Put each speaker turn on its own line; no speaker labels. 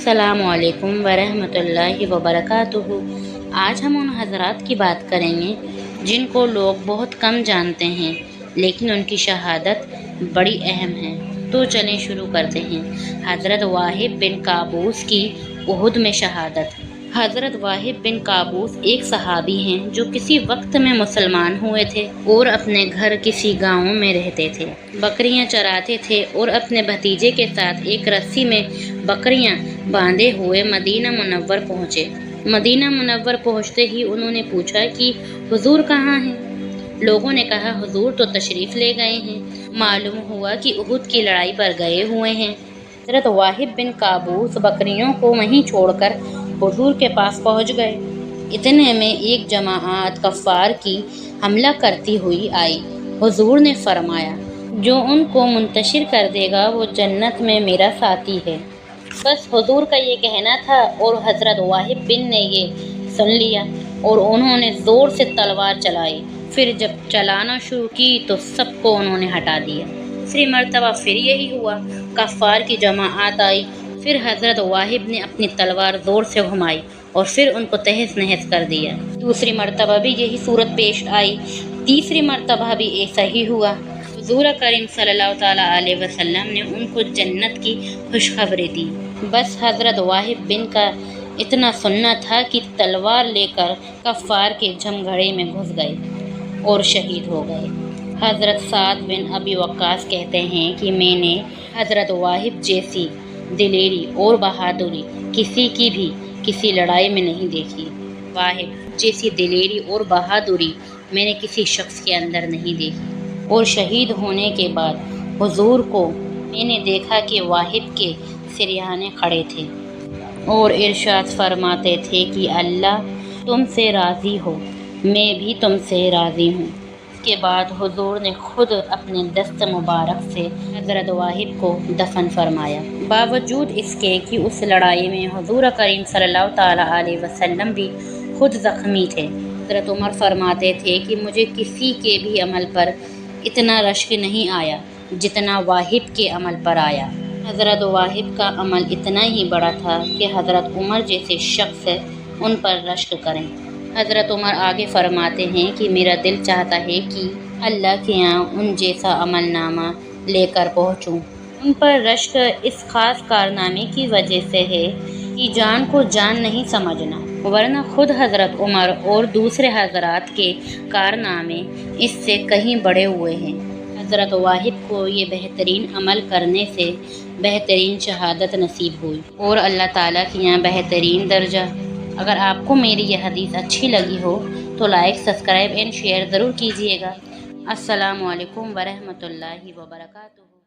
السلام علیکم ورحمۃ اللہ وبرکاتہ۔ آج ہم ان حضرات کی بات کریں گے جن کو لوگ بہت کم جانتے ہیں لیکن ان کی شہادت بڑی اہم ہے۔ تو چلیں شروع کرتے ہیں۔ حضرت واحد بن قابوس کی احد میں شہادت۔ حضرت واحد بن قابوس ایک صحابی ہیں جو کسی وقت میں مسلمان ہوئے تھے اور اپنے گھر کسی گاؤں میں رہتے تھے، بکریاں چراتے تھے اور اپنے بھتیجے کے ساتھ ایک رسی میں بکریاں باندھے ہوئے مدینہ منور پہنچے۔ مدینہ منور پہنچتے ہی انہوں نے پوچھا کہ حضور کہاں ہیں؟ لوگوں نے کہا حضور تو تشریف لے گئے ہیں۔ معلوم ہوا کہ احد کی لڑائی پر گئے ہوئے ہیں۔ حضرت واحد بن قابوس بکریوں کو وہیں چھوڑ کر حضور کے پاس پہنچ گئے۔ اتنے میں ایک جماعت کفار کی حملہ کرتی ہوئی آئی۔ حضور نے فرمایا جو ان کو منتشر کر دے گا وہ جنت میں میرا ساتھی ہے۔ بس حضور کا یہ کہنا تھا اور حضرت واحد بن نے یہ سن لیا اور انہوں نے زور سے تلوار چلائی۔ پھر جب چلانا شروع کی تو سب کو انہوں نے ہٹا دیا۔ دوسری مرتبہ پھر یہی ہوا، کفار کی جماعت آئی۔ پھر حضرت واحد نے اپنی تلوار زور سے گھمائی اور پھر ان کو تہس نہس کر دیا۔ دوسری مرتبہ بھی یہی صورت پیش آئی۔ تیسری مرتبہ بھی ایسا ہی ہوا۔ حضور کریم صلی اللہ تعالیٰ علیہ وسلم نے ان کو جنت کی خوشخبری دی۔ بس حضرت واحد بن کا اتنا سننا تھا کہ تلوار لے کر کفار کے جھمگھڑے میں گھس گئے اور شہید ہو گئے۔ حضرت سعد بن ابی وقاص کہتے ہیں کہ میں نے حضرت واحد جیسی دلیری اور بہادری کسی کی بھی کسی لڑائی میں نہیں دیکھی۔ واحد جیسی دلیری اور بہادری میں نے کسی شخص کے اندر نہیں دیکھی۔ اور شہید ہونے کے بعد حضور کو میں نے دیکھا کہ واحد کے سریانے کھڑے تھے اور ارشاد فرماتے تھے کہ اللہ تم سے راضی ہو، میں بھی تم سے راضی ہوں۔ اس کے بعد حضور نے خود اپنے دست مبارک سے حضرت واحد کو دفن فرمایا۔ باوجود اس کے کہ اس لڑائی میں حضور کریم صلی اللہ تعالیٰ علیہ وسلم بھی خود زخمی تھے۔ حضرت عمر فرماتے تھے کہ مجھے کسی کے بھی عمل پر اتنا رشک نہیں آیا جتنا واحد کے عمل پر آیا۔ حضرت واحد کا عمل اتنا ہی بڑا تھا کہ حضرت عمر جیسے شخص ان پر رشک کریں۔ حضرت عمر آگے فرماتے ہیں کہ میرا دل چاہتا ہے کہ اللہ کے یہاں ان جیسا عمل نامہ لے کر پہنچوں۔ ان پر رشک اس خاص کارنامے کی وجہ سے ہے کہ جان کو جان نہیں سمجھنا، ورنہ خود حضرت عمر اور دوسرے حضرات کے کارنامے اس سے کہیں بڑے ہوئے ہیں۔ حضرت واحد کو یہ بہترین عمل کرنے سے بہترین شہادت نصیب ہوئی اور اللہ تعالیٰ کے یہاں بہترین درجہ۔ اگر آپ کو میری یہ حدیث اچھی لگی ہو تو لائک، سبسکرائب اینڈ شیئر ضرور کیجیے گا۔ السلام علیکم ورحمۃ اللہ وبرکاتہ۔